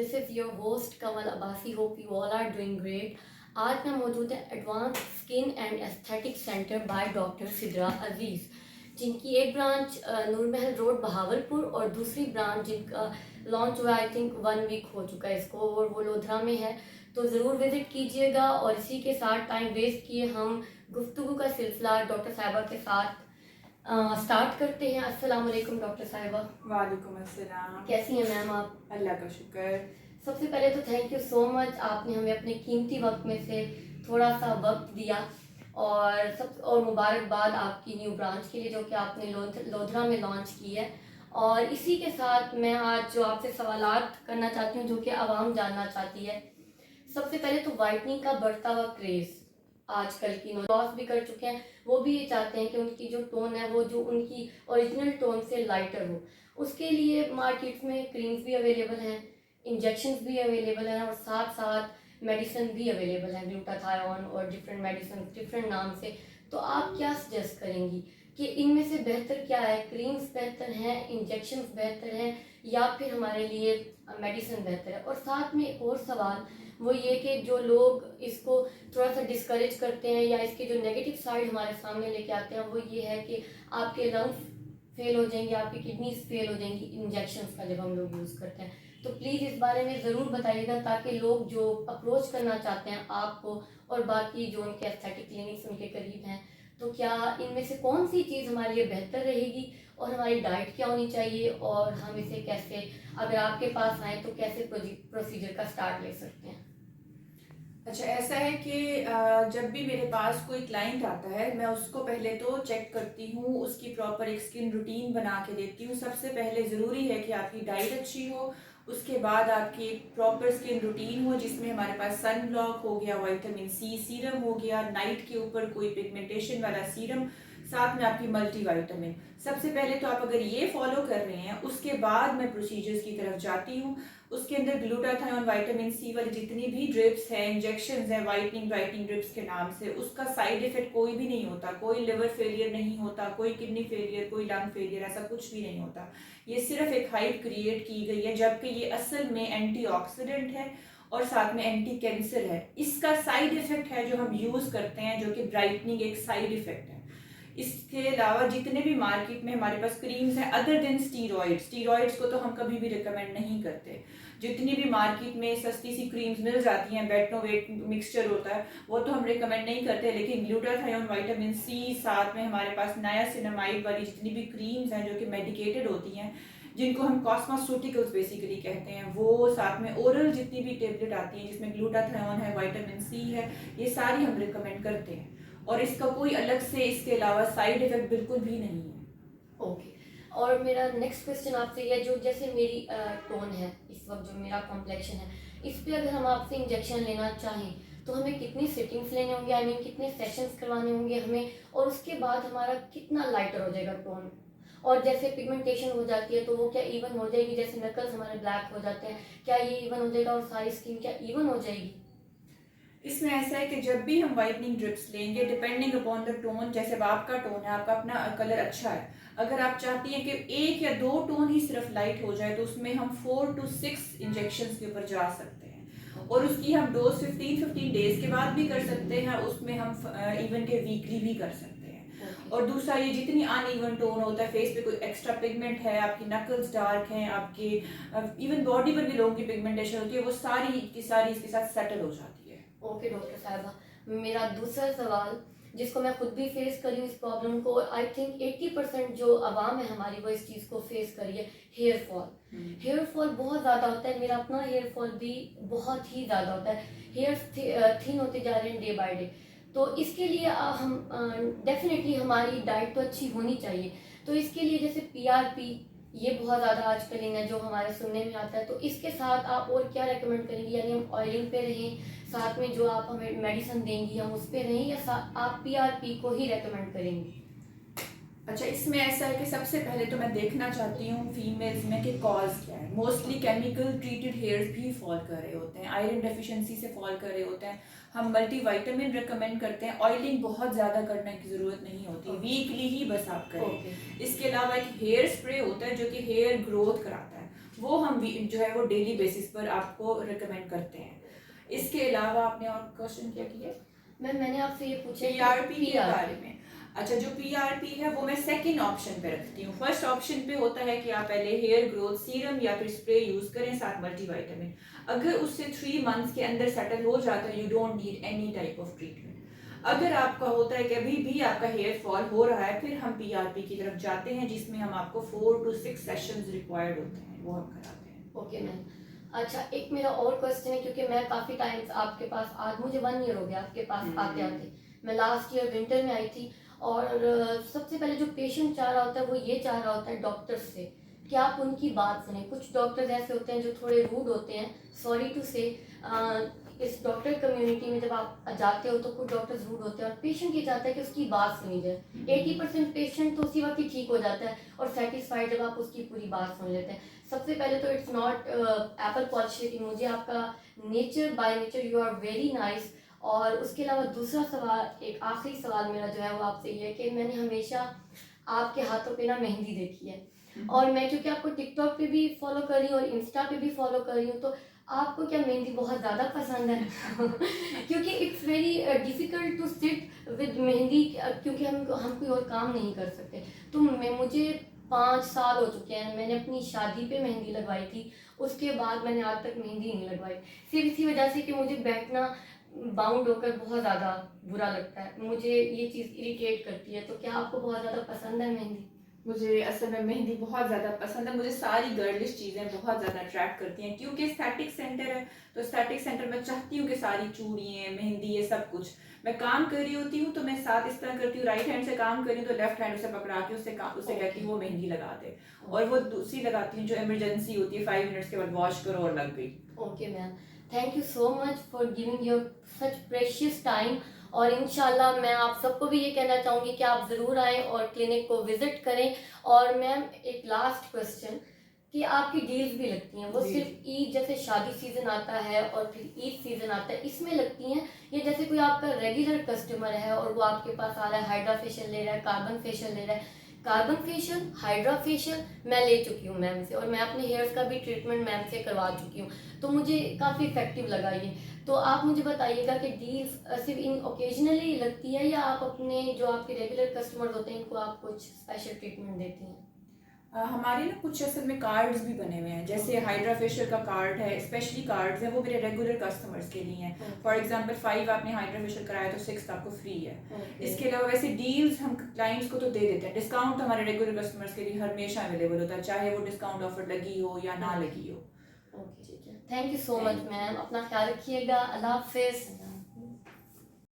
This is your host Kamal Abbasi. Hope you all are doing great. आज मैं मौजूद है advance skin and aesthetic centre by doctor Sidra Aziz, जिनकी एक ब्रांच नूरमहल रोड बहावलपुर और दूसरी ब्रांच जिनका लॉन्च हुआ आई थिंक 1 वीक हो चुका है इसको, और वो लोधरा में है। तो ज़रूर विज़िट कीजिएगा। और इसी के साथ टाइम वेस्ट किए हम गुफ्तगू का सिलसिला डॉक्टर साहिबा के साथ स्टार्ट करते हैं। अस्सलाम वालेकुम डॉक्टर साहिबा। वालेकुम अस्सलाम। कैसी हैं मैम आप? अल्लाह का शुक्र। सबसे पहले तो थैंक यू सो मच, आपने हमें अपने कीमती वक्त में से थोड़ा सा वक्त दिया। और मुबारकबाद आपकी न्यू ब्रांच के लिए जो कि आपने लोधरा में लॉन्च की है। और इसी के साथ मैं आज जो आपसे सवालात करना चाहती हूँ जो कि आवाम जानना चाहती है। सबसे पहले तो वाइटनिंग का बढ़ता हुआ क्रेज़, आजकल की लॉस भी कर चुके हैं, वो भी ये चाहते हैं कि उनकी जो टोन है वो जो उनकी ओरिजिनल टोन से लाइटर हो। उसके लिए मार्केट में क्रीम्स भी अवेलेबल हैं, इंजेक्शंस भी अवेलेबल हैं, और साथ साथ मेडिसिन भी अवेलेबल है, ग्लूटाथायोन और डिफरेंट मेडिसिन डिफरेंट नाम से। तो आप क्या सजेस्ट करेंगी कि इनमें से बेहतर क्या है? क्रीम्स बेहतर हैं, इंजेक्शंस बेहतर हैं, या फिर हमारे लिए मेडिसिन बेहतर है? और साथ में एक और सवाल वो ये कि जो लोग इसको थोड़ा सा डिस्करेज करते हैं या इसके जो नेगेटिव साइड हमारे सामने लेके आते हैं वो ये है कि आपके लंग्स फेल हो जाएंगे, आपकी किडनीज फेल हो जाएंगी इंजेक्शंस का जब हम लोग यूज़ करते हैं। तो प्लीज़ इस बारे में ज़रूर बताइएगा ताकि लोग जो अप्रोच करना चाहते हैं आपको और बाकी जो उनके एस्थेटिक क्लिनिक्स उनके करीब हैं, तो क्या इनमें से कौन सी चीज़ हमारे लिए बेहतर रहेगी और हमारी डाइट क्या होनी चाहिए, और हम इसे कैसे, अगर आपके पास आए तो कैसे प्रोसीजर का स्टार्ट ले सकते हैं? अच्छा, ऐसा है कि जब भी मेरे पास कोई क्लाइंट आता है मैं उसको पहले तो चेक करती हूँ, उसकी प्रॉपर एक स्किन रूटीन बना के देती हूँ। सबसे पहले ज़रूरी है कि आपकी डाइट अच्छी हो, उसके बाद आपकी प्रॉपर स्किन रूटीन हो जिसमें हमारे पास सन ब्लॉक हो गया, विटामिन सी सीरम हो गया, नाइट के ऊपर कोई पिगमेंटेशन वाला सीरम, साथ में आपकी मल्टी विटामिन। सबसे पहले तो आप अगर ये फॉलो कर रहे हैं उसके बाद मैं प्रोसीजर्स की तरफ जाती हूँ। उसके अंदर ग्लूटाथायोन विटामिन सी वाली जितनी भी ड्रिप्स हैं, इंजेक्शंस हैं, वाइटनिंग ड्रिप्स के नाम से, उसका साइड इफेक्ट कोई भी नहीं होता। कोई लिवर फेलियर नहीं होता, कोई किडनी फेलियर, कोई लंग फेलियर, ऐसा कुछ भी नहीं होता। ये सिर्फ एक हाइप क्रिएट की गई है, जबकि ये असल में एंटीऑक्सीडेंट है और साथ में एंटी कैंसर है। इसका साइड इफेक्ट है जो हम यूज करते हैं, जो कि ब्राइटनिंग एक साइड इफेक्ट है। इसके अलावा जितने भी मार्केट में हमारे पास क्रीम्स हैं अदर देन स्टीरॉइड्स को तो हम कभी भी रिकमेंड नहीं करते। जितनी भी मार्केट में सस्ती सी क्रीम्स मिल जाती हैं, बेटनोवेट मिक्सचर होता है, वो तो हम रिकमेंड नहीं करते। लेकिन ग्लूटाथायोन विटामिन सी, साथ में हमारे पास नायासिनामाइड वाली जितनी भी क्रीम्स हैं जो कि मेडिकेटेड होती हैं, जिनको हम कॉस्मेटिकल्स बेसिकली कहते हैं, वो साथ में ओरल जितनी भी टेबलेट आती हैं जिसमें ग्लूटाथायोन है, विटामिन सी है, ये सारी हम रिकमेंड करते हैं। और इसका कोई अलग से इसके अलावा साइड इफेक्ट बिल्कुल भी नहीं है। ओके। और मेरा नेक्स्ट क्वेश्चन आपसे ये, जो जैसे मेरी टोन है इस वक्त, जो मेरा कॉम्प्लेक्शन है, इस पे अगर हम आपसे इंजेक्शन लेना चाहें तो हमें कितनी सिटिंग्स लेने होंगे, आई मीन कितने सेशंस करवाने होंगे हमें, और उसके बाद हमारा कितना लाइटर हो जाएगा टोन? और जैसे पिगमेंटेशन हो जाती है तो वो क्या इवन हो जाएगी? जैसे नकल्स हमारे ब्लैक हो जाते हैं, क्या ये इवन हो जाएगा? और सारी स्किन क्या इवन हो जाएगी? इसमें ऐसा है कि जब भी हम वाइटनिंग ड्रिप्स लेंगे, डिपेंडिंग अपॉन द टोन, जैसे अब आपका टोन है, आपका अपना कलर अच्छा है, अगर आप चाहती हैं कि 1 या 2 टोन ही सिर्फ लाइट हो जाए तो उसमें हम 4 to 6 इंजेक्शंस के ऊपर जा सकते हैं। और उसकी हम डोज 15 डेज के बाद भी कर सकते हैं, उसमें हम इवन के वीकली भी कर सकते हैं। और दूसरा, ये जितनी अनइवन टोन होता है, फेस पे कोई एक्स्ट्रा पिगमेंट है, आपकी नकल्स डार्क हैं, आपके इवन बॉडी पर भी लोगों की पिगमेंटेशन होती है, वो सारी की सारी इसके साथ सेटल हो जाती है। ओके डॉक्टर साहिबा, मेरा दूसरा सवाल जिसको मैं खुद भी फेस करी हूँ इस प्रॉब्लम को, आई थिंक 80% जो आवाम है हमारी वो इस चीज़ को फेस करी है, हेयर फॉल। हेयर फॉल बहुत ज़्यादा होता है, मेरा अपना हेयर फॉल भी बहुत ही ज़्यादा होता है, हेयर थिन होते जा रहे हैं डे बाय डे। तो इसके लिए हम डेफिनेटली हमारी डाइट तो अच्छी होनी चाहिए। तो इसके लिए जैसे PRP, ये बहुत ज़्यादा आजकल इन है जो हमारे सुनने में आता है, तो इसके साथ आप और क्या रेकमेंड करेंगी? यानी हम ऑयलिंग पे रहें, साथ में जो आप हमें मेडिसिन देंगी हम उस पे रहें, या आप PRP को ही रेकमेंड करेंगी? अच्छा, इसमें ऐसा है कि सबसे पहले तो मैं देखना चाहती हूँ फीमेल्स में कि कॉज क्या है। मोस्टली केमिकल ट्रीटेड हेयर्स भी फॉल कर रहे होते हैं, आयरन डेफिशिएंसी से फॉल कर रहे होते हैं। हम मल्टी विटामिन रिकमेंड करते हैं, ऑयलिंग बहुत ज़्यादा करने की ज़रूरत नहीं होती, वीकली ही बस आप करें। इसके अलावा एक हेयर स्प्रे होता है जो कि हेयर ग्रोथ कराता है, वो हम जो है वो डेली बेसिस पर आपको रिकमेंड करते हैं। इसके अलावा आपने और क्वेश्चन क्या किया? मैम मैंने आपसे ये पूछा कि पीआरपी के PRP बारे में। अच्छा, जो पीआरपी है वो मैं सेकंड ऑप्शन पे रखती हूँ। फर्स्ट ऑप्शन पे होता है कि आप पहले हेयर ग्रोथ सीरम या फिर स्प्रे यूज करें साथ मल्टीविटामिन। अगर उससे 3 मंथ्स के अंदर सेटल हो जाता है, you don't need any type of treatment. अगर आपका होता है कि अभी भी आपका हेयर फॉल हो रहा है, फिर हम पीआरपी की तरफ जाते हैं, जिसमें हम आपको 4 to 6 सेशंस रिक्वायर्ड होते हैं, वो हम कराते हैं। Okay ma'am. अच्छा, एक मेरा और क्वेश्चन है, क्योंकि मैं काफ़ी टाइम्स आपके पास, आज मुझे 1 ईयर हो गया आपके पास आते आते। मैं लास्ट ईयर विंटर में आई थी, और सबसे पहले जो पेशेंट चाह रहा होता है वो ये चाह रहा होता है डॉक्टर से कि आप उनकी बात सुने। कुछ डॉक्टर्स ऐसे होते हैं जो थोड़े रूड होते हैं, सॉरी टू से। इस डॉक्टर कम्युनिटी में जब आप जाते हो तो कुछ डॉक्टर्स रूड होते हैं, और पेशेंट ये चाहता है कि उसकी बात सुनी जाए। 80% पेशेंट तो उसी वक्त ही ठीक हो जाता है और सेटिस्फाइड जब आप उसकी पूरी बात सुन लेते हैं। सबसे पहले तो इट्स नॉट एप्पल पॉलिशिंग, मुझे आपका nature by nature you are very nice. और उसके अलावा दूसरा सवाल, एक आखिरी सवाल मेरा जो है वो आपसे ये है कि मैंने हमेशा आपके हाथों पे ना मेहंदी देखी है, और मैं क्योंकि आपको टिकटॉक पे भी फॉलो कर रही हूँ और इंस्टा पे भी फॉलो कर रही हूँ, तो आपको क्या मेहंदी बहुत ज़्यादा पसंद है? क्योंकि it's very difficult to sit with mehndi, क्योंकि हम कोई और काम नहीं कर सकते। तो मुझे 5 साल हो चुके हैं, मैंने अपनी शादी पे मेहंदी लगवाई थी, उसके बाद मैंने आज तक मेहंदी नहीं लगवाई, सिर्फ इसी वजह से कि मुझे बैठना बाउंड होकर बहुत ज़्यादा बुरा लगता है, मुझे ये चीज़ इरिटेट करती है। तो क्या आपको बहुत ज़्यादा पसंद है मेहंदी? मुझे असल में मेहंदी बहुत ज़्यादा पसंद है। मुझे सारी गर्लिश चीज़ें बहुत ज़्यादा अट्रैक्ट करती हैं, क्योंकि स्टैटिक सेंटर है, तो स्टैटिक सेंटर में चाहती हूँ कि सारी चूड़ियाँ, मेहंदी, ये सब कुछ। मैं काम कर रही होती हूँ तो मैं साथ इस तरह करती हूँ, राइट हैंड से काम कर रही हूँ तो लेफ्ट हैंड उसे पकड़ा के उसे कहती हूँ वो मेहंदी लगा दे, और वो दूसरी लगाती हूँ जो इमरजेंसी होती है, 5 मिनट्स के बाद वॉश करो और लग गई। Okay ma'am, thank you so much for giving your such precious time. और इंशाल्लाह मैं आप सबको भी ये कहना चाहूँगी कि आप ज़रूर आएँ और क्लिनिक को विज़िट करें। और मैम एक लास्ट क्वेश्चन, कि आपकी डील्स भी लगती हैं वो जी। सिर्फ ईद, जैसे शादी सीज़न आता है और फिर ईद सीज़न आता है, इसमें लगती हैं, या जैसे कोई आपका रेगुलर कस्टमर है और वो आपके पास आ रहा है, हाइड्रा फेशियल ले रहा है, कार्बन फेशियल ले रहा है, कार्बन फेशियल, हाइड्रा फेशियल मैं ले चुकी हूँ मैम से, और मैं अपने हेयर्स का भी ट्रीटमेंट मैम से करवा चुकी हूँ, तो मुझे काफ़ी इफेक्टिव लगा ये। तो आप मुझे बताइएगा कि डील्स सिर्फ इन ओकेजनली लगती है, या आप अपने जो आपके रेगुलर कस्टमर्स होते हैं इनको आप कुछ स्पेशल ट्रीटमेंट देती हैं? हमारे ना कुछ असल में कार्ड्स भी बने हुए हैं, जैसे हाइड्रा फेशियल का कार्ड है, स्पेशली कार्ड्स है वो मेरे रेगुलर कस्टमर्स के लिए हैं। फॉर एग्जांपल 5 आपने हाइड्रा फेशियल कराया तो 6 आपको फ्री है। इसके अलावा वैसे डील्स हम क्लाइंट्स को तो दे देते हैं, डिस्काउंट हमारे रेगुलर कस्टमर्स के लिए हमेशा अवेलेबल होता है, चाहे वो डिस्काउंट ऑफर लगी हो या ना लगी हो। ओके, ठीक है, thank you so much ma'am, अपना ख्याल रखिएगा, अल्लाह हाफिज़।